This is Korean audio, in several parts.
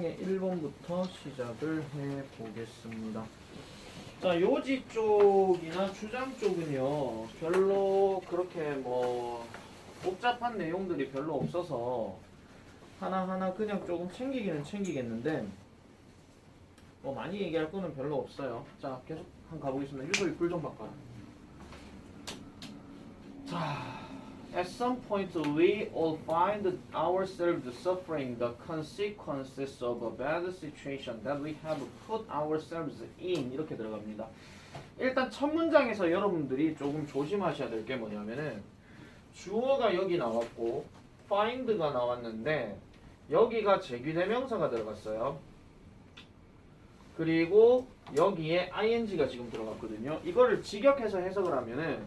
문장의 1번부터 시작을 해보겠습니다. 자, 요지 쪽이나 주장 쪽은요, 별로 그렇게 뭐 복잡한 내용들이 별로 없어서 하나하나 그냥 조금 챙기기는 챙기겠는데 뭐 많이 얘기할 거는 별로 없어요. 자, 계속 한번 가보겠습니다. 유소리 불 좀 바꿔라. 자, at some point we all find ourselves suffering the consequences of a bad situation that we have put ourselves in. 이렇게 들어갑니다. 일단 첫 문장에서 여러분들이 조금 조심하셔야 될 게 뭐냐면은 주어가 여기 나왔고 find가 나왔는데 여기가 제귀대명사가 들어갔어요. 그리고 여기에 ing가 지금 들어갔거든요. 이거를 직역해서 해석을 하면은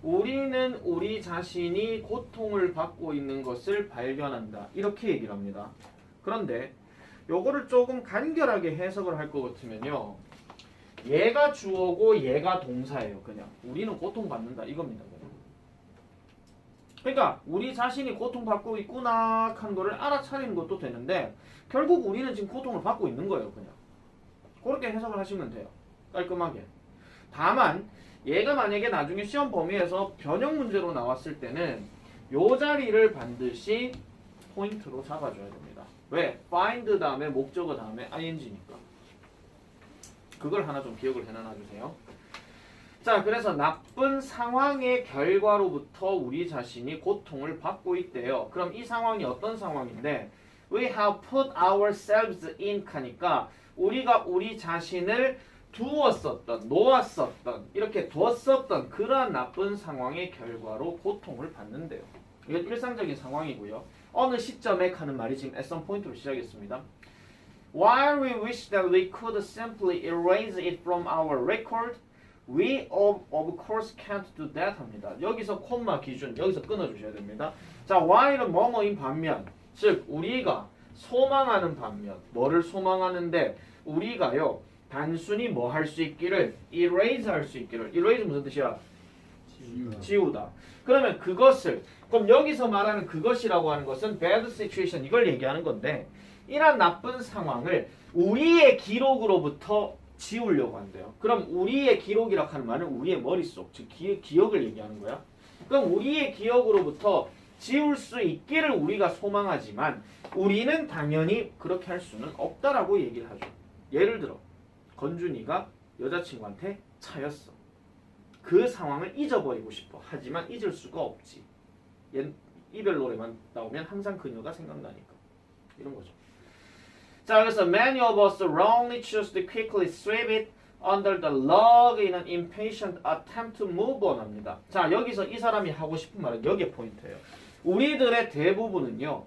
우리는 우리 자신이 고통을 받고 있는 것을 발견한다. 이렇게 얘기를 합니다. 그런데 요거를 조금 간결하게 해석을 할 것 같으면요. 얘가 주어고 얘가 동사예요. 그냥 우리는 고통받는다 이겁니다. 그러니까 우리 자신이 고통받고 있구나 한 거를 알아차리는 것도 되는데 결국 우리는 지금 고통을 받고 있는 거예요. 그냥 그렇게 해석을 하시면 돼요. 깔끔하게. 다만 얘가 만약에 나중에 시험 범위에서 변형 문제로 나왔을 때는 요 자리를 반드시 포인트로 잡아줘야 됩니다. 왜? find 다음에 목적어 다음에 ing니까. 그걸 하나 좀 기억을 해놔주세요. 자, 그래서 나쁜 상황의 결과로부터 우리 자신이 고통을 받고 있대요. 그럼 이 상황이 어떤 상황인데 We have put ourselves in 하니까 우리가 우리 자신을 두었었던, 놓았었던, 이렇게 두었었던 그러한 나쁜 상황의 결과로 고통을 받는데요. 이건 일상적인 상황이고요. 어느 시점에 하는 말이 지금 at some point로 시작했습니다. While we wish that we could simply erase it from our record, we of course can't do that 합니다. 여기서 콤마 기준, 여기서 끊어주셔야 됩니다. 자, while은 뭐뭐인 반면, 즉 우리가 소망하는 반면, 뭐를 소망하는데 우리가요 단순히 뭐 할 수 있기를 erase 할 수 있기를. erase 무슨 뜻이야? 지우다. 그러면 그것을, 그럼 여기서 말하는 그것이라고 하는 것은 bad situation 이걸 얘기하는 건데 이런 나쁜 상황을 우리의 기록으로부터 지우려고 한대요. 그럼 우리의 기록이라고 하는 말은 우리의 머릿속, 즉 기억을 얘기하는 거야. 그럼 우리의 기억으로부터 지울 수 있기를 우리가 소망하지만 우리는 당연히 그렇게 할 수는 없다라고 얘기를 하죠. 예를 들어 건준이가 여자친구한테 차였어. 그 상황을 잊어버리고 싶어. 하지만 잊을 수가 없지. 이별 노래만 나오면 항상 그녀가 생각나니까. 이런 거죠. 자, 그래서 many of us wrongly choose to quickly sweep it under the rug in an impatient attempt to move on 합니다. 자, 여기서 이 사람이 하고 싶은 말은 여기에 포인트예요. 우리들의 대부분은요.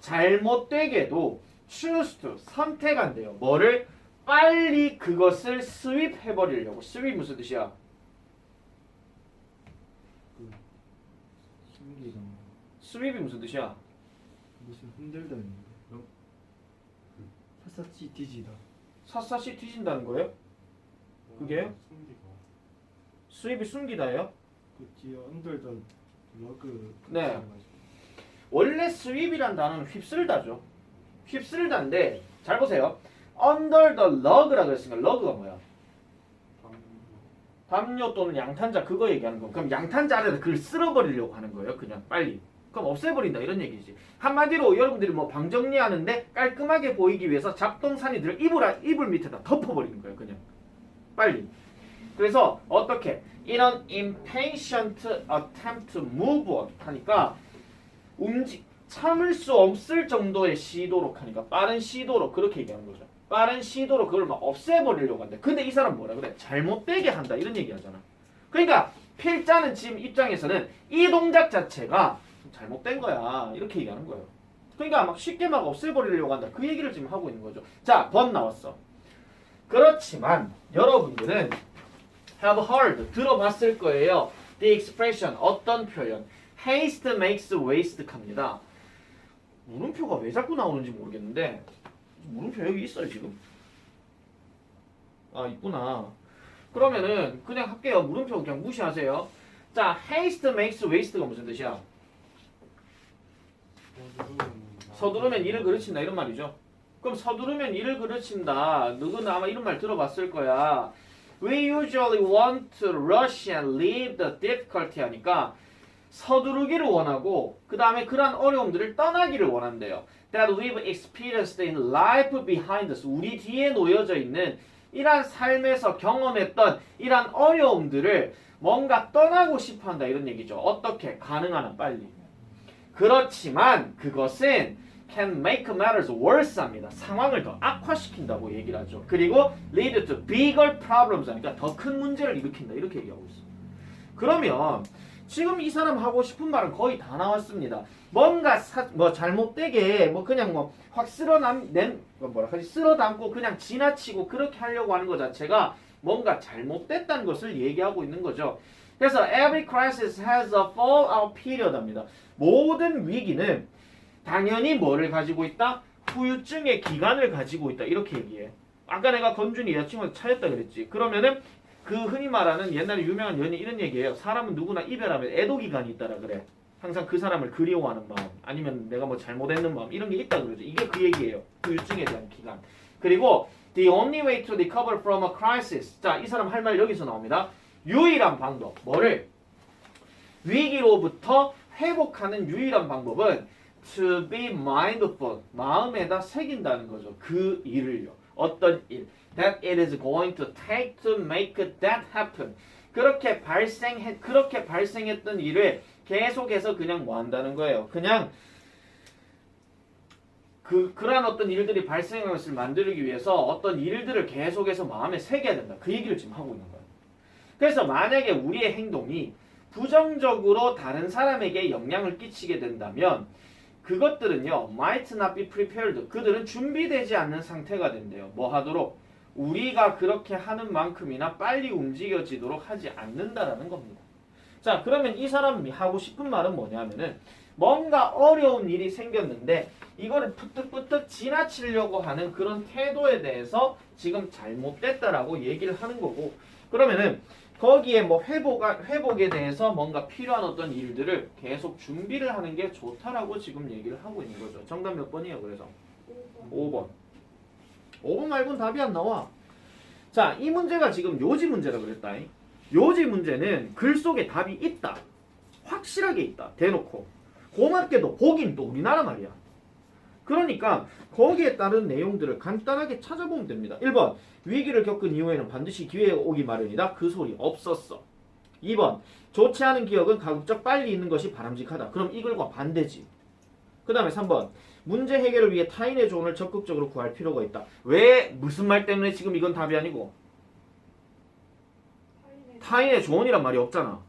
잘못되게도 choose to 선택한대요. 뭐를? 빨리 그것을 스윕 해버리려고. 스윕 무슨 뜻이야? 숨기가 스윕이 무슨 뜻이야? 무슨 흔들다 있는데 샅샅이 뒤지다. 샅샅이 뒤진다는 거예요? 그게요? 스윕이 숨기다예요? 그 뒤에 under the rug. 네. 원래 스윕이란 단어는 휩쓸다죠. 휩쓸다인데 잘 보세요. under the rug라고 했으니까 rug가 뭐야? 담요 또는 양탄자 그거 얘기하는 거. 그럼 양탄자 아래다 그걸 쓸어버리려고 하는 거예요. 그냥 빨리. 그럼 없애버린다 이런 얘기지. 한마디로 여러분들이 뭐 방 정리하는데 깔끔하게 보이기 위해서 잡동사니들을 이불 밑에다 덮어버리는 거예요. 그냥 빨리. 그래서 어떻게? In an impatient attempt to move on 하니까 참을 수 없을 정도의 시도로 하니까 빠른 시도로 그렇게 얘기하는 거죠. 빠른 시도로 그걸 막 없애버리려고 한다. 근데 이 사람 뭐라 그래? 잘못되게 한다 이런 얘기 하잖아. 그러니까 필자는 지금 입장에서는 이 동작 자체가 잘못된 거야 이렇게 얘기하는 거예요. 그러니까 막 쉽게 막 없애버리려고 한다 그 얘기를 지금 하고 있는 거죠. 자, 번 나왔어. 그렇지만 여러분들은 have heard 들어봤을 거예요. The expression 어떤 표현? Haste makes waste 합니다. 물음표가 왜 자꾸 나오는지 모르겠는데 물음표 여기 있어요 지금. 아, 있구나. 그러면은 그냥 할게요. 물음표 그냥 무시하세요. 자, haste makes waste가 무슨 뜻이야? 서두르면 일을 그르친다 이런 말이죠. 그럼 서두르면 일을 그르친다. 누구는 아마 이런 말 들어봤을 거야. We usually want to rush and leave the difficulty 하니까 서두르기를 원하고 그 다음에 그러한 어려움들을 떠나기를 원한대요. That we've experienced in life behind us. 우리 뒤에 놓여져 있는 이러한 삶에서 경험했던 이러한 어려움들을 뭔가 떠나고 싶어한다 이런 얘기죠. 어떻게? 가능한 한 빨리. 그렇지만 그것은 can make matters worse 합니다. 상황을 더 악화시킨다고 얘기를 하죠. 그리고 lead to bigger problems 하니까 더 큰 문제를 일으킨다 이렇게 얘기하고 있어요. 그러면 지금 이 사람 하고 싶은 말은 거의 다 나왔습니다. 뭔가 잘못되게 그냥 확 쓸어 담고 그냥 지나치고 그렇게 하려고 하는 것 자체가 뭔가 잘못됐다는 것을 얘기하고 있는 거죠. 그래서 every crisis has a fallout period 합니다. 모든 위기는 당연히 뭐를 가지고 있다? 후유증의 기간을 가지고 있다. 이렇게 얘기해. 아까 내가 건준이 여자친구한테 차였다 그랬지. 그러면은 그 흔히 말하는 옛날에 유명한 연인 이런 얘기예요. 사람은 누구나 이별하면 애도 기간이 있다라 그래. 항상 그 사람을 그리워하는 마음, 아니면 내가 잘못했는 마음 이런 게 있다 그러죠. 이게 그 얘기예요. 후유증에 대한 기간. 그리고 the only way to recover from a crisis. 자, 이 사람 할 말 여기서 나옵니다. 유일한 방법. 뭐를? 위기로부터 회복하는 유일한 방법은 to be mindful. 마음에다 새긴다는 거죠. 그 일을요. 어떤 일. That it is going to take to make that happen. 그렇게 발생했던 일을 계속해서 그냥 뭐 한다는 거예요. 그냥 그러한 어떤 일들이 발생한 것을 만들기 위해서 어떤 일들을 계속해서 마음에 새겨야 된다. 그 얘기를 지금 하고 있는 거예요. 그래서 만약에 우리의 행동이 부정적으로 다른 사람에게 영향을 끼치게 된다면 그것들은요, might not be prepared. 그들은 준비되지 않는 상태가 된대요. 뭐 하도록? 우리가 그렇게 하는 만큼이나 빨리 움직여지도록 하지 않는다라는 겁니다. 자, 그러면 이 사람이 하고 싶은 말은 뭐냐면은 뭔가 어려운 일이 생겼는데 이거를 푸득푸득 지나치려고 하는 그런 태도에 대해서 지금 잘못됐다라고 얘기를 하는 거고, 그러면은 거기에 회복에 대해서 뭔가 필요한 어떤 일들을 계속 준비를 하는 게 좋다라고 지금 얘기를 하고 있는 거죠. 정답 몇 번이에요? 그래서 5번. 5번 말고는 답이 안 나와. 자, 이 문제가 지금 요지 문제라 그랬다. 요지 문제는 글 속에 답이 있다. 확실하게 있다. 대놓고. 고맙게도 보긴 또 우리나라 말이야. 그러니까 거기에 따른 내용들을 간단하게 찾아보면 됩니다. 1번. 위기를 겪은 이후에는 반드시 기회가 오기 마련이다. 그 소리 없었어. 2번. 좋지 않은 기억은 가급적 빨리 있는 것이 바람직하다. 그럼 이글과 반대지. 그 다음에 3번. 문제 해결을 위해 타인의 조언을 적극적으로 구할 필요가 있다. 왜? 무슨 말 때문에 지금 이건 답이 아니고? 타인의 조언이란 말이 없잖아.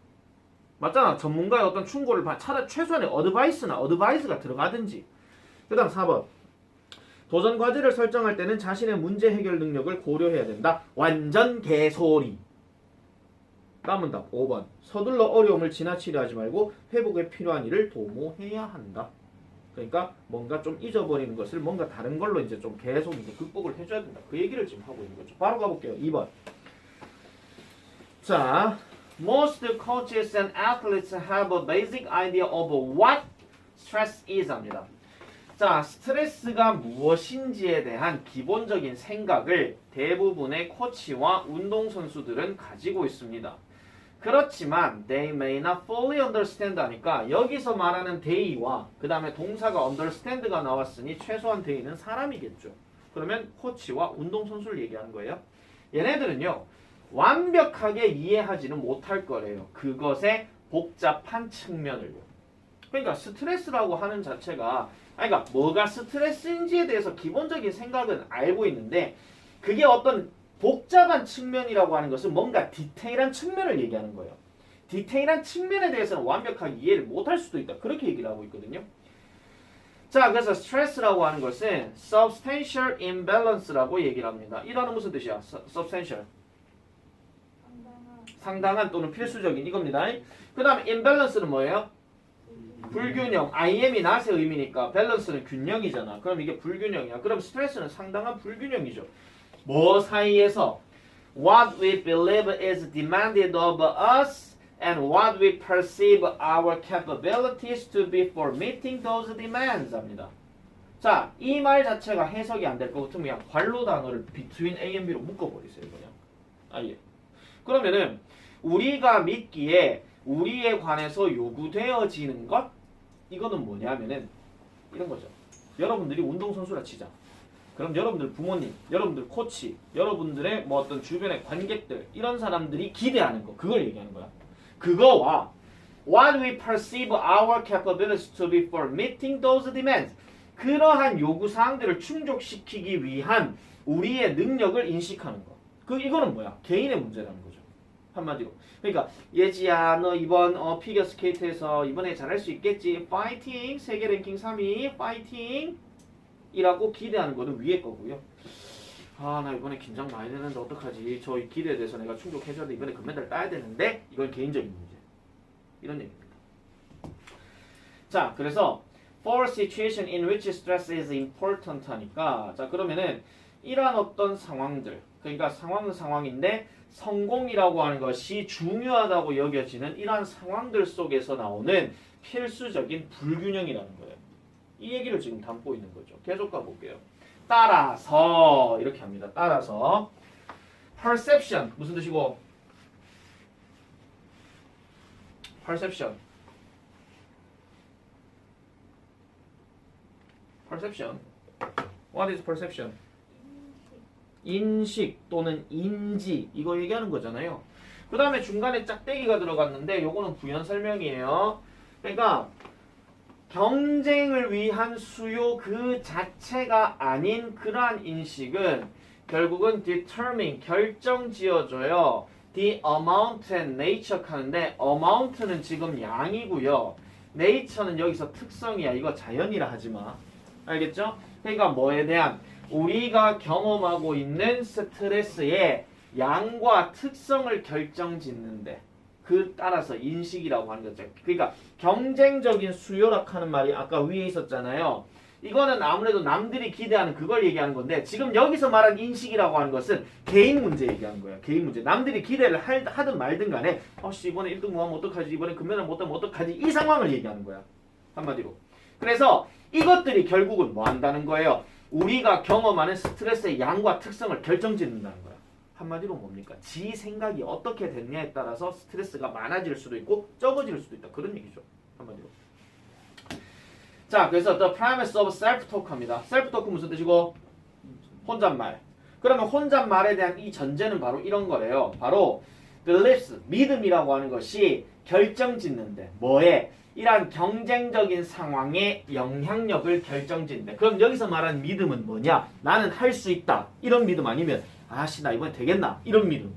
맞잖아. 전문가의 어떤 충고를 차라리 최소한의 어드바이스가 들어가든지. 그 다음 4번. 도전 과제를 설정할 때는 자신의 문제 해결 능력을 고려해야 된다. 완전 개소리. 남은 답 5번. 서둘러 어려움을 지나치려 하지 말고 회복에 필요한 일을 도모해야 한다. 그러니까 뭔가 좀 잊어버리는 것을 뭔가 다른 걸로 이제 좀 계속 이제 극복을 해줘야 된다. 그 얘기를 지금 하고 있는 거죠. 바로 가볼게요. 2번. 자, most coaches and athletes have a basic idea of what stress is 합니다. 자, 스트레스가 무엇인지에 대한 기본적인 생각을 대부분의 코치와 운동선수들은 가지고 있습니다. 그렇지만 they may not fully understand 하니까 여기서 말하는 they와 그 다음에 동사가 understand가 나왔으니 최소한 they는 사람이겠죠. 그러면 코치와 운동선수를 얘기하는 거예요. 얘네들은요, 완벽하게 이해하지는 못할 거래요. 그것의 복잡한 측면을요. 그러니까 스트레스라고 하는 자체가, 그러니까 뭐가 스트레스인지에 대해서 기본적인 생각은 알고 있는데 그게 어떤 복잡한 측면이라고 하는 것은 뭔가 디테일한 측면을 얘기하는 거예요. 디테일한 측면에 대해서는 완벽하게 이해를 못할 수도 있다. 그렇게 얘기를 하고 있거든요. 자, 그래서 스트레스라고 하는 것은 substantial imbalance라고 얘기를 합니다. 이 단어 무슨 뜻이야? substantial. 상당한 또는 필수적인 이겁니다. 그 다음에 imbalance는 뭐예요? 불균형. IM이 not의 의미니까 balance는 균형이잖아. 그럼 이게 불균형이야. 그럼 스트레스는 상당한 불균형이죠. 뭐 사이에서 what we believe is demanded of us and what we perceive our capabilities to be for meeting those demands 합니다. 자, 이 말 자체가 해석이 안 될 것 같으면 그냥 관로 단어를 between A and B로 묶어버리세요. 그냥. 아예. 그러면은 우리가 믿기에 우리에 관해서 요구되어지는 것 이거는 뭐냐면은 이런 거죠. 여러분들이 운동선수라 치자. 그럼 여러분들 부모님, 여러분들 코치, 여러분들의 뭐 어떤 주변의 관객들 이런 사람들이 기대하는 거 그걸 얘기하는 거야. 그거와 what we perceive our capabilities to be for meeting those demands 그러한 요구사항들을 충족시키기 위한 우리의 능력을 인식하는 거. 이거는 뭐야? 개인의 문제라는 거죠. 한마디로. 그러니까 예지야 너 이번 피겨스케이트에서 이번에 잘할 수 있겠지. 파이팅! 세계 랭킹 3위 파이팅! 이라고 기대하는 거는 위에 거고요. 아 나 이번에 긴장 많이 되는데 어떡하지? 저 기대에 대해서 내가 충족해줘야 돼. 이번에 금메달 따야 되는데 이건 개인적인 문제. 이런 얘기입니다. 자 그래서 for a situation in which stress is important 하니까 자 그러면은 이러한 어떤 상황들 그러니까 상황은 상황인데 성공이라고 하는 것이 중요하다고 여겨지는 이러한 상황들 속에서 나오는 필수적인 불균형이라는 거예요. 이 얘기를 지금 담고 있는 거죠. 계속 가볼게요. 따라서 이렇게 합니다. 따라서 perception 무슨 뜻이고 perception What is perception? 인식 또는 인지 이거 얘기하는 거잖아요. 그 다음에 중간에 짝대기가 들어갔는데 요거는 부연 설명이에요. 그러니까 경쟁을 위한 수요 그 자체가 아닌 그러한 인식은 결국은 determine 결정지어줘요. the amount and nature 하는데 amount는 지금 양이고요. nature는 여기서 특성이야. 이거 자연이라 하지마. 알겠죠? 그러니까 뭐에 대한 우리가 경험하고 있는 스트레스의 양과 특성을 결정짓는데 그 따라서 인식이라고 하는 거죠. 그러니까 경쟁적인 수요라 하는 말이 아까 위에 있었잖아요. 이거는 아무래도 남들이 기대하는 그걸 얘기하는 건데 지금 여기서 말한 인식이라고 하는 것은 개인 문제 얘기하는 거야. 개인 문제. 남들이 기대를 하든 말든 간에 씨 이번에 1등 뭐 하면 어떡하지? 이번에 금메달 못 따면 어떡하지? 이 상황을 얘기하는 거야. 한마디로. 그래서 이것들이 결국은 뭐 한다는 거예요? 우리가 경험하는 스트레스의 양과 특성을 결정짓는다는 거야. 한마디로 뭡니까? 지 생각이 어떻게 됐냐에 따라서 스트레스가 많아질 수도 있고 적어질 수도 있다. 그런 얘기죠. 한마디로. 자, 그래서 the premise of self-talk 합니다. self-talk 무슨 뜻이고? 혼잣말. 그러면 혼잣말에 대한 이 전제는 바로 이런 거래요. 바로 beliefs, 믿음이라고 하는 것이 결정짓는데 뭐에? 이러한 경쟁적인 상황의 영향력을 결정짓는데 그럼 여기서 말하는 믿음은 뭐냐? 나는 할 수 있다. 이런 믿음 아니면 아씨 나 이번에 되겠나? 이런 믿음.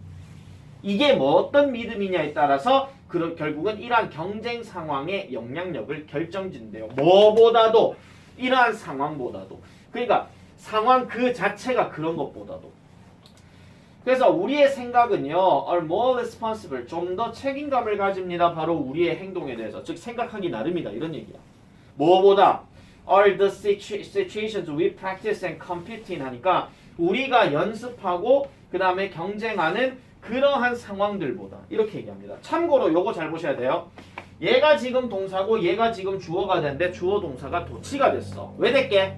이게 뭐 어떤 믿음이냐에 따라서 결국은 이러한 경쟁 상황의 영향력을 결정짓는데요. 뭐보다도 이러한 상황보다도 그러니까 상황 그 자체가 그런 것보다도 그래서 우리의 생각은요 are more responsible 좀 더 책임감을 가집니다. 바로 우리의 행동에 대해서 즉 생각하기 나름이다 이런 얘기야. 뭐보다 are the situations we practice and compete in 하니까 우리가 연습하고 그 다음에 경쟁하는 그러한 상황들보다 이렇게 얘기합니다. 참고로 요거 잘 보셔야 돼요. 얘가 지금 동사고 얘가 지금 주어가 됐는데 주어 동사가 도치가 됐어. 왜 됐게?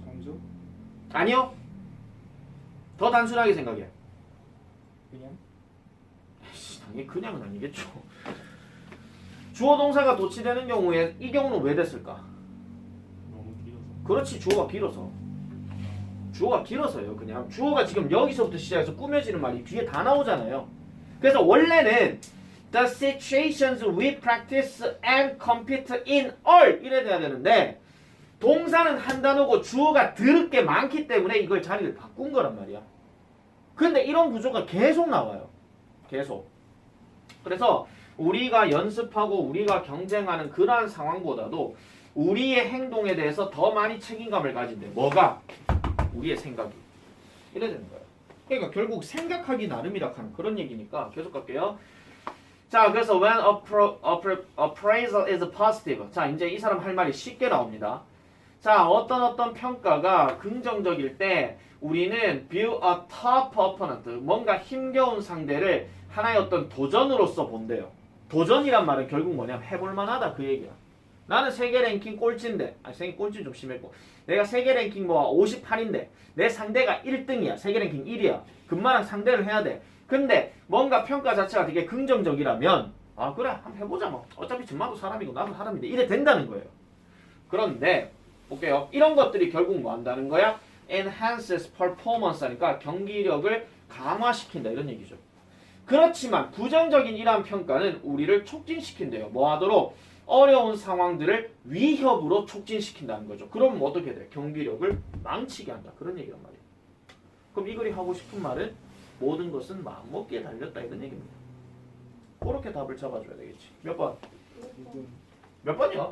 강조? 아니요. 더 단순하게 생각해. 그냥? 당연히 그냥은 아니겠죠. 주어 동사가 도치되는 경우에 이 경우는 왜 됐을까? 너무 길어서. 그렇지 주어가 길어서. 주어가 길어서요. 그냥 주어가 지금 여기서부터 시작해서 꾸며지는 말이 뒤에 다 나오잖아요. 그래서 원래는 the situations we practice and compete in all 이래 돼야 되는데 동사는 한 단어고 주어가 드럽게 많기 때문에 이걸 자리를 바꾼 거란 말이야. 근데 이런 구조가 계속 나와요. 계속. 그래서 우리가 연습하고 우리가 경쟁하는 그러한 상황보다도 우리의 행동에 대해서 더 많이 책임감을 가진대. 뭐가? 우리의 생각이. 이래 되는 거예요. 그러니까 결국 생각하기 나름이라 하는 그런 얘기니까 계속 갈게요. 자, 그래서 when appraisal is positive. 자, 이제 이 사람 할 말이 쉽게 나옵니다. 자, 어떤 평가가 긍정적일 때 우리는 view a tough opponent. 뭔가 힘겨운 상대를 하나의 어떤 도전으로서 본대요. 도전이란 말은 결국 뭐냐면 해볼 만하다 그 얘기야. 나는 세계 랭킹 꼴찌인데, 세계 꼴찌 좀 심했고, 내가 세계 랭킹 뭐 58인데 내 상대가 1등이야. 세계 랭킹 1위야. 금마랑 상대를 해야 돼. 근데 뭔가 평가 자체가 되게 긍정적이라면 아 그래 한번 해보자 뭐. 어차피 전마도 사람이고 나도 사람인데 이래 된다는 거예요. 그런데 볼게요. 이런 것들이 결국 뭐 한다는 거야? enhances performance 하니까 경기력을 강화시킨다 이런 얘기죠. 그렇지만 부정적인 이러한 평가는 우리를 촉진시킨대요. 뭐 하도록? 어려운 상황들을 위협으로 촉진시킨다는 거죠. 그럼 어떻게 돼? 경기력을 망치게 한다. 그런 얘기란 말이에요. 그럼 이 글이 하고 싶은 말은 모든 것은 마음먹기에 달렸다 이런 얘기입니다. 그렇게 답을 잡아줘야 되겠지. 몇 번? 2번. 몇 번이요?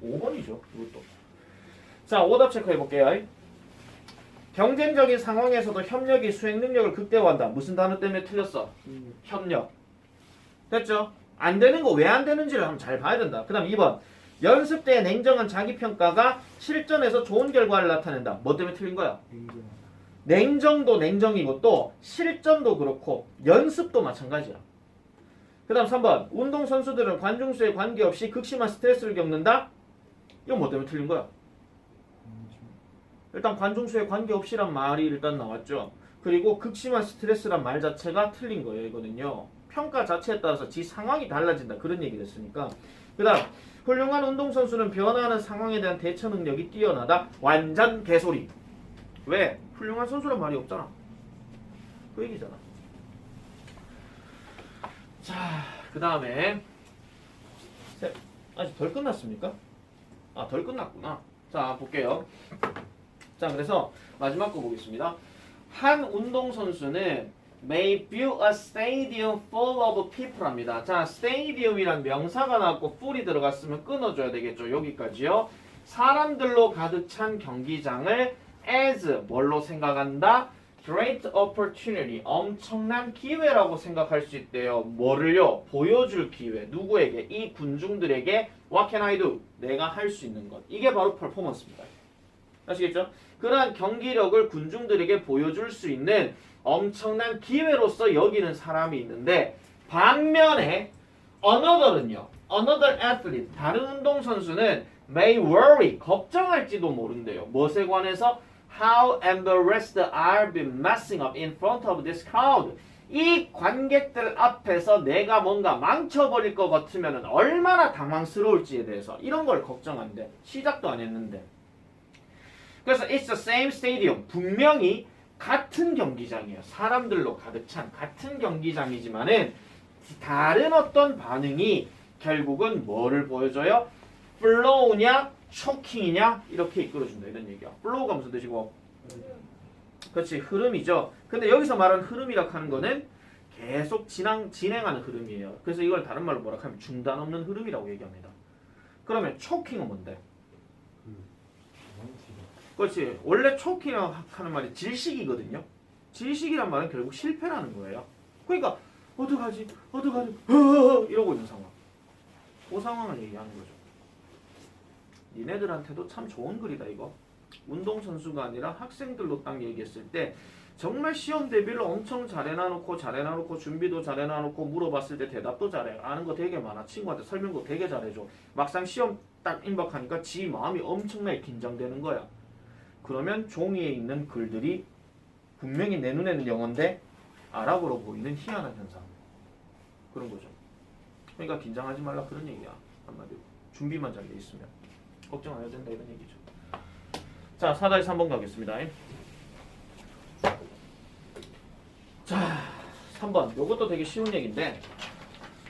5번이죠. 이것도. 자, 오답 체크해 볼게요. 경쟁적인 상황에서도 협력이 수행 능력을 극대화한다. 무슨 단어 때문에 틀렸어? 협력. 됐죠? 안 되는 거 왜 안 되는지를 한번 잘 봐야 된다. 그 다음 2번. 연습 때 냉정한 자기평가가 실전에서 좋은 결과를 나타낸다. 뭐 때문에 틀린 거야? 냉정도 냉정이고 또 실전도 그렇고 연습도 마찬가지야. 그 다음 3번. 운동선수들은 관중수에 관계없이 극심한 스트레스를 겪는다. 이건 뭐 때문에 틀린 거야? 일단 관중수에 관계없이란 말이 일단 나왔죠. 그리고 극심한 스트레스란 말 자체가 틀린 거예요. 이거는요. 평가 자체에 따라서 지 상황이 달라진다. 그런 얘기 됐으니까. 그 다음 훌륭한 운동선수는 변화하는 상황에 대한 대처 능력이 뛰어나다. 완전 개소리. 왜? 훌륭한 선수란 말이 없잖아. 그 얘기잖아. 자, 그 다음에 아직 덜 끝났습니까? 아, 덜 끝났구나. 자, 볼게요. 자, 그래서 마지막 거 보겠습니다. 한 운동선수는 may view a stadium full of people 합니다. 자, stadium이란 명사가 나왔고 full이 들어갔으면 끊어줘야 되겠죠. 여기까지요. 사람들로 가득 찬 경기장을 as 뭘로 생각한다? great opportunity, 엄청난 기회라고 생각할 수 있대요. 뭐를요? 보여줄 기회. 누구에게? 이 군중들에게 what can I do? 내가 할 수 있는 것. 이게 바로 퍼포먼스입니다. 아시겠죠? 그러한 경기력을 군중들에게 보여줄 수 있는 엄청난 기회로서 여기는 사람이 있는데 반면에 another는요. another athlete, 다른 운동선수는 may worry, 걱정할지도 모른대요. 무엇에 관해서? How embarrassed I'll be messing up in front of this crowd. 이 관객들 앞에서 내가 뭔가 망쳐버릴 것 같으면 얼마나 당황스러울지에 대해서 이런 걸 걱정한대. 시작도 안 했는데. 그래서 it's the same stadium. 분명히 같은 경기장이에요. 사람들로 가득 찬 같은 경기장이지만은 다른 어떤 반응이 결국은 뭐를 보여줘요? flow냐, choking이냐 이렇게 이끌어준다 이런 얘기야. flow가 무슨 뜻이고? 그렇지, 흐름이죠. 근데 여기서 말하는 흐름이라고 하는 거는 계속 진행하는 흐름이에요. 그래서 이걸 다른 말로 뭐라 하면 중단 없는 흐름이라고 얘기합니다. 그러면 choking은 뭔데? 그렇지. 원래 choking이라고 하는 말이 질식이거든요. 질식이란 말은 결국 실패라는 거예요. 그러니까 어떡하지 이러고 있는 상황. 그 상황을 얘기하는 거죠. 니네들한테도 참 좋은 글이다 이거. 운동선수가 아니라 학생들로 딱 얘기했을 때 정말 시험 대비를 엄청 잘해놔놓고 준비도 잘해놔놓고 물어봤을 때 대답도 잘해. 아는 거 되게 많아. 친구한테 설명도 되게 잘해줘. 막상 시험 딱 임박하니까 지 마음이 엄청나게 긴장되는 거야. 그러면 종이에 있는 글들이 분명히 내 눈에는 영어인데 아랍어로 보이는 희한한 현상. 그런 거죠. 그러니까 긴장하지 말라 그런 얘기야. 한마디로. 준비만 잘 돼 있으면. 걱정 안 해도 된다 이런 얘기죠. 자, 4-3번 가겠습니다. 자, 3번. 요것도 되게 쉬운 얘기인데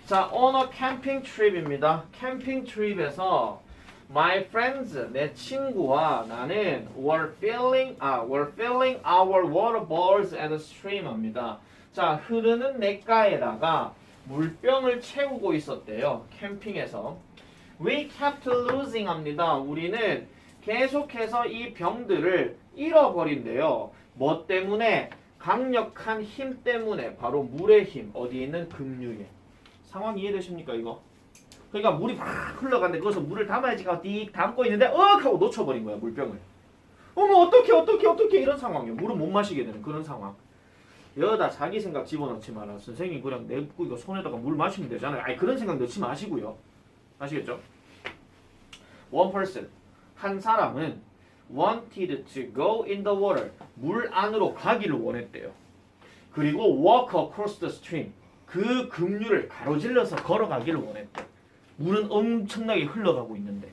자, on a camping trip입니다. 캠핑 트립에서 my friends, 내 친구와 나는 were filling our water bowls at the stream 합니다. 자, 흐르는 냇가에다가 물병을 채우고 있었대요. 캠핑에서. We kept losing 합니다. 우리는 계속해서 이 병들을 잃어버린대요. 뭐 때문에? 강력한 힘 때문에. 바로 물의 힘. 어디에 있는 급류에. 상황 이해되십니까 이거? 그러니까 물이 막 흘러가는데 거기서 물을 담아야지 하고 띡 담고 있는데 하고 놓쳐버린 거야 물병을. 어머 어떡해 이런 상황이에요. 물을 못 마시게 되는 그런 상황. 여기다 자기 생각 집어넣지 마라. 선생님 그냥 내고 이거 손에다가 물 마시면 되잖아요. 아니 그런 생각 넣지 마시고요. 아시겠죠? one person 한 사람은 wanted to go in the water 물 안으로 가기를 원했대요. 그리고 walk across the stream 그 급류를 가로질러서 걸어가기를 원했대. 물은 엄청나게 흘러가고 있는데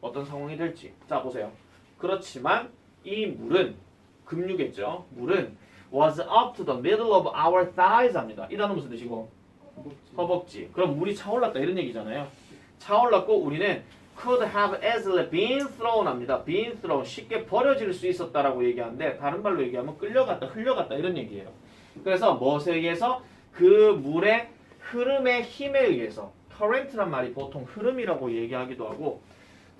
어떤 상황이 될지 자 보세요. 그렇지만 이 물은 급류겠죠. 물은 was up to the middle of our thighs 합니다. 이 단어 무슨 뜻이고? 허벅지. 그럼 물이 차올랐다 이런 얘기잖아요. 차올랐고 우리는 could have easily been thrown 합니다. been thrown 쉽게 버려질 수 있었다라고 얘기하는데 다른 말로 얘기하면 끌려갔다 흘려갔다 이런 얘기예요. 그래서 무엇에 의해서? 그 물의 흐름의 힘에 의해서 current란 말이 보통 흐름이라고 얘기하기도 하고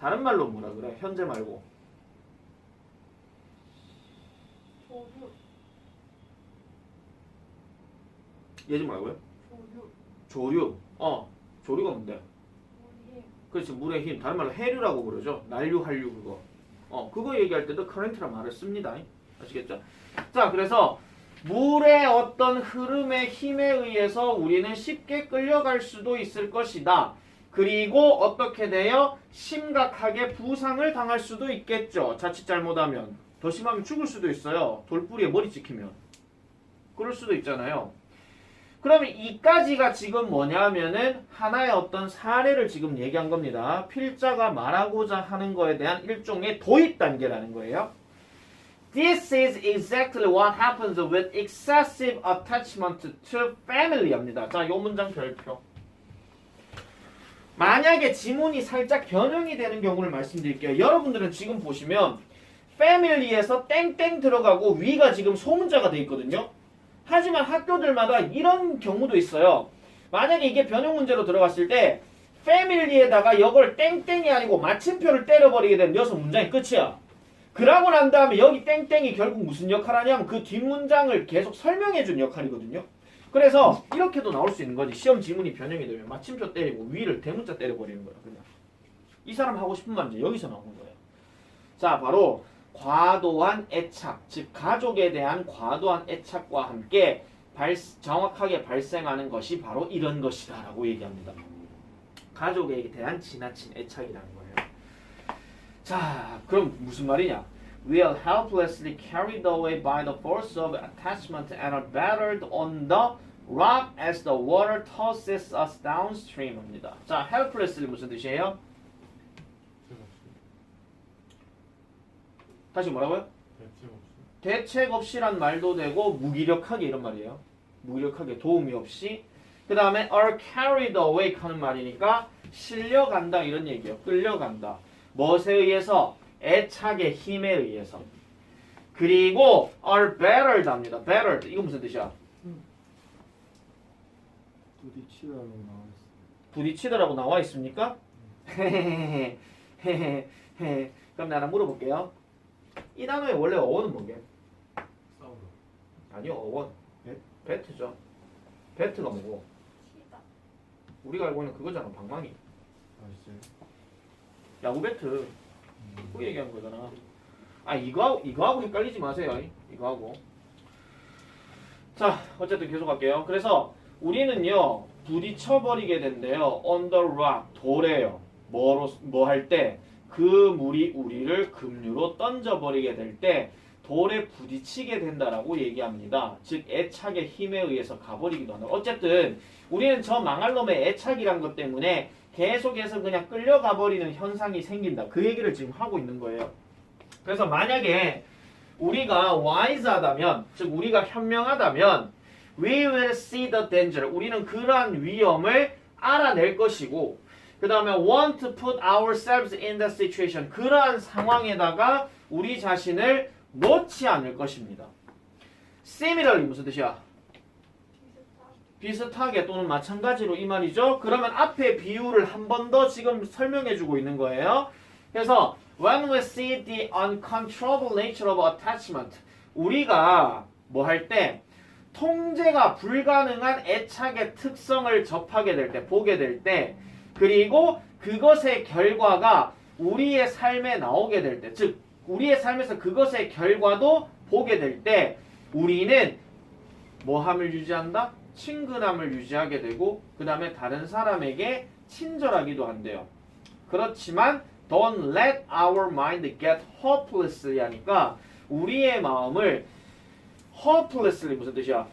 다른 말로 뭐라 그래? 현재 말고 조류. 얘 좀 뭐라고요? 조류. 조류. 조류가 뭔데? 우리 그렇지 물의 힘 다른 말로 해류라고 그러죠. 난류 한류 그거. 그거 얘기할 때도 current란 말을 씁니다. 아시겠죠? 자 그래서 물의 어떤 흐름의 힘에 의해서 우리는 쉽게 끌려갈 수도 있을 것이다. 그리고 어떻게 돼요? 심각하게 부상을 당할 수도 있겠죠. 자칫 잘못하면. 더 심하면 죽을 수도 있어요. 돌뿌리에 머리 찍히면. 그럴 수도 있잖아요. 그러면 이까지가 지금 뭐냐면은 하나의 어떤 사례를 지금 얘기한 겁니다. 필자가 말하고자 하는 거에 대한 일종의 도입 단계라는 거예요. This is exactly what happens with excessive attachment to family 합니다. 자, 요 문장 별표. 만약에 지문이 살짝 변형이 되는 경우를 말씀드릴게요. 여러분들은 지금 보시면 family에서 땡땡 들어가고 위가 지금 소문자가 돼 있거든요. 하지만 학교들마다 이런 경우도 있어요. 만약에 이게 변형 문제로 들어갔을 때 family에다가 이걸 땡땡이 아니고 마침표를 때려버리게 되면 여기서 문장이 끝이야. 그러고 난 다음에 여기 땡땡이 결국 무슨 역할 하냐면 그 뒷문장을 계속 설명해준 역할이거든요. 그래서 이렇게도 나올 수 있는 거지. 시험 지문이 변형이 되면 마침표 때리고 위를 대문자 때려버리는 거야. 그냥 이 사람 하고 싶은 말 이제 여기서 나오는 거예요. 자 바로 과도한 애착, 즉 가족에 대한 과도한 애착과 함께 정확하게 발생하는 것이 바로 이런 것이다 라고 얘기합니다. 가족에 대한 지나친 애착이라는 거예요. 자 그럼 무슨 말이냐? We are helplessly carried away by the force of attachment and are battered on the rock as the water tosses us downstream 합니다. 자 helplessly 무슨 뜻이에요? 다시 뭐라고요? 대책 없이란 말도 되고 무기력하게 이런 말이에요. 무기력하게 도움이 없이 그 다음에 are carried away 하는 말이니까 실려간다 이런 얘기예요. 끌려간다. 무엇에 의해서? 애착의 힘에 의해서. 그리고 are battered 합니다. battered 이거 무슨 뜻이야? 부딪히다라고 나와 있어. 부딪히다라고 나와 있습니까? 헤헤헤헤헤. 그럼 나 하나 물어볼게요. 이 단어의 원래 어원은 뭐게? 싸우다. 아니요 어원. 배트죠. 배트가 뭐고? 치다. 우리가 알고 있는 그거잖아 방망이. 아 진짜요? 야구 배트. 그거 얘기하는 거잖아. 아 이거하고 헷갈리지 마세요. 이거하고. 자 어쨌든 계속할게요. 그래서 우리는요 부딪혀버리게 된대요. on the rock 돌에요. 뭐 할 때? 그 물이 우리를 급류로 던져버리게 될 때 돌에 부딪히게 된다라고 얘기합니다. 즉 애착의 힘에 의해서 가버리기도 한다. 어쨌든 우리는 저 망할 놈의 애착이란 것 때문에 계속해서 그냥 끌려가 버리는 현상이 생긴다. 그 얘기를 지금 하고 있는 거예요. 그래서 만약에 우리가 wise하다면 즉 우리가 현명하다면 we will see the danger 우리는 그러한 위험을 알아낼 것이고 그 다음에 want to put ourselves in the situation 그러한 상황에다가 우리 자신을 놓지 않을 것입니다. similarly 무슨 뜻이야? 비슷하게 또는 마찬가지로 이 말이죠. 그러면 앞에 비유를 한 번 더 지금 설명해 주고 있는 거예요. 그래서 when we see the uncontrollable nature of attachment 우리가 뭐 할 때 통제가 불가능한 애착의 특성을 접하게 될 때 보게 될 때 그리고 그것의 결과가 우리의 삶에 나오게 될 때, 즉 우리의 삶에서 그것의 결과도 보게 될 때 우리는 뭐함을 유지한다? 친근함을 유지하게 되고 그 다음에 다른 사람에게 친절하기도 한대요. 그렇지만 don't let our mind get hopelessly 하니까 우리의 마음을 hopelessly 무슨 뜻이야?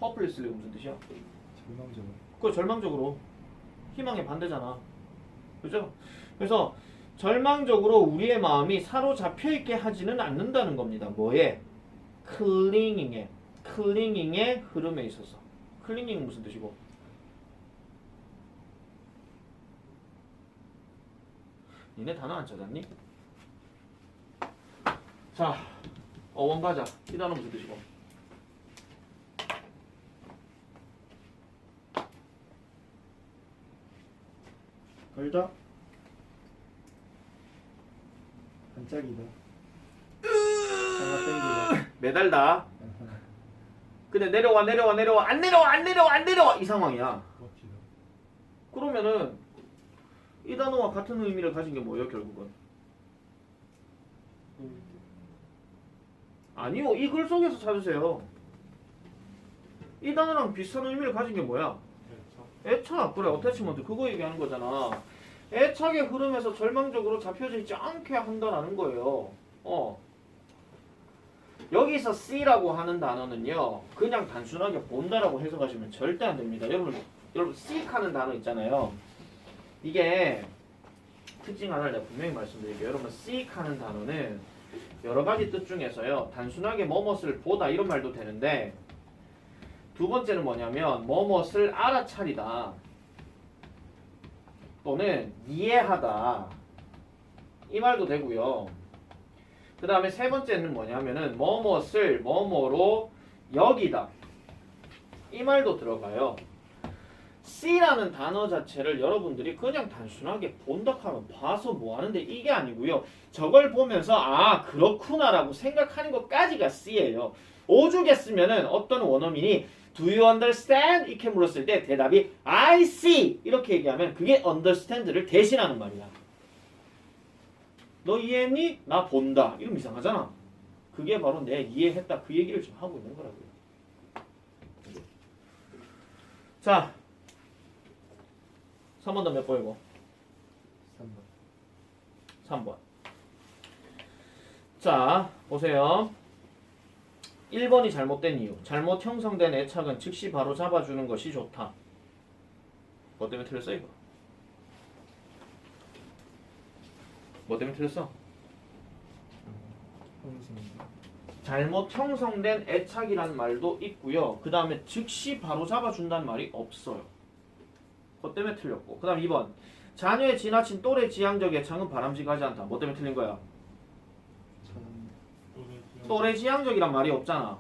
hopelessly 무슨 뜻이야? 절망적으로. 그 절망적으로 희망의 반대잖아. 그죠? 그래서 절망적으로 우리의 마음이 사로잡혀 있게 하지는 않는다는 겁니다. 뭐에? 클링잉의 흐름에 있어서. 클링잉은 무슨 뜻이고? 니네 단어 안 찾았니? 자, 어원 가자. 이 단어 무슨 뜻이고? 걸다. 반짝이다. 장갑 땡기다. 매달다. 근데 내려와 안 내려와 이 상황이야. 버티다. 그러면은 이 단어와 같은 의미를 가진 게 뭐예요, 결국은? 아니요, 이 글 속에서 찾으세요. 이 단어랑 비슷한 의미를 가진 게 뭐야? 애착. 그래, 어태치먼트. 그거 얘기하는 거잖아. 애착의 흐름에서 절망적으로 잡혀져 있지 않게 한다라는 거예요. 여기서 C라고 하는 단어는요, 그냥 단순하게 본다라고 해석하시면 절대 안 됩니다. 여러분 seek 하는 단어 있잖아요. 이게 특징 하나를 내가 분명히 말씀드릴게요. 여러분 seek 하는 단어는 여러 가지 뜻 중에서요, 단순하게 뭐뭇을 보다 이런 말도 되는데, 두 번째는 뭐냐면 뭐뭇을 알아차리다 또는 이해하다 이 말도 되고요. 그 다음에 세 번째는 뭐냐면은 뭐뭇을 뭐뭐로 여기다 이 말도 들어가요. C라는 단어 자체를 여러분들이 그냥 단순하게 본다 하면 봐서 뭐 하는데 이게 아니고요. 저걸 보면서 아 그렇구나 라고 생각하는 것까지가 C예요. 오죽 했으면은 어떤 원어민이 Do you understand? 이렇게 물었을 때 대답이 I see 이렇게 얘기하면 그게 understand를 대신하는 말이야. 너 이해했니? 나 본다. 이러면 이상하잖아. 그게 바로 내 이해했다 그 얘기를 지금 하고 있는 거라고요. 자 3번 더 몇 번이고? 3번. 자 보세요. 1번이 잘못된 이유. 잘못 형성된 애착은 즉시 바로 잡아주는 것이 좋다. 뭐 때문에 틀렸어 이거? 뭐 때문에 틀렸어? 잘못 형성된 애착이란 말도 있고요. 그 다음에 즉시 바로 잡아준다는 말이 없어요. 그것 때문에 틀렸고. 그 다음 2번. 자녀의 지나친 또래 지향적 애착은 바람직하지 않다. 뭐 때문에 틀린 거야? 또래 지향적이란 말이 없잖아.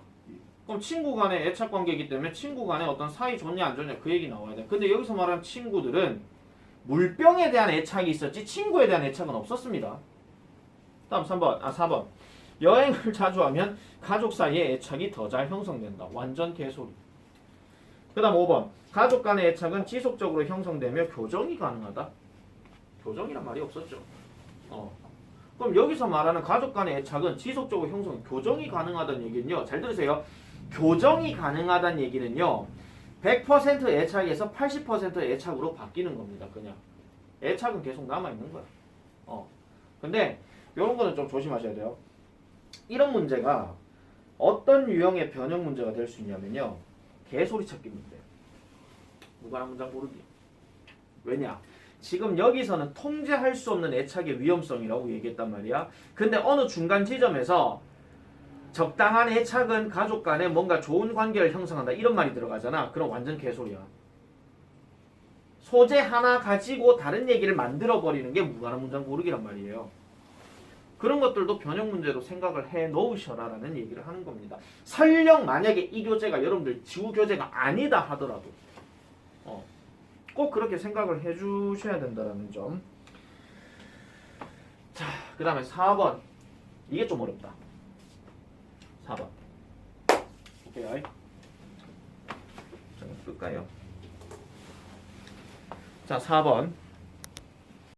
그럼 친구 간의 애착 관계이기 때문에 친구 간의 어떤 사이 좋냐 안 좋냐 그 얘기 나와야 돼. 근데 여기서 말하는 친구들은 물병에 대한 애착이 있었지 친구에 대한 애착은 없었습니다. 다음 4번. 여행을 자주 하면 가족 사이의 애착이 더 잘 형성된다. 완전 개소리. 그 다음 5번. 가족 간의 애착은 지속적으로 형성되며 교정이 가능하다. 교정이란 말이 없었죠. 그럼 여기서 말하는 가족 간의 애착은 지속적으로 교정이 가능하다는 얘기는요. 잘 들으세요. 교정이 가능하다는 얘기는요. 100% 애착에서 80% 애착으로 바뀌는 겁니다. 그냥. 애착은 계속 남아있는 거야. 근데 이런 거는 좀 조심하셔야 돼요. 이런 문제가 어떤 유형의 변형 문제가 될 수 있냐면요. 개소리 찾기 문제. 무관한 문장 고르기. 왜냐? 지금 여기서는 통제할 수 없는 애착의 위험성이라고 얘기했단 말이야. 근데 어느 중간 지점에서 적당한 애착은 가족 간에 뭔가 좋은 관계를 형성한다. 이런 말이 들어가잖아. 그럼 완전 개소리야. 소재 하나 가지고 다른 얘기를 만들어버리는 게 무관한 문장 고르기란 말이에요. 그런 것들도 변형 문제로 생각을 해 놓으셔라라는 얘기를 하는 겁니다. 설령 만약에 이 교재가 여러분들 지구 교재가 아니다 하더라도 꼭 그렇게 생각을 해주셔야 된다는 점. 자, 그 다음에 4번. 이게 좀 어렵다. 4번. 오케이. 자, 끌까요? 자, 4번.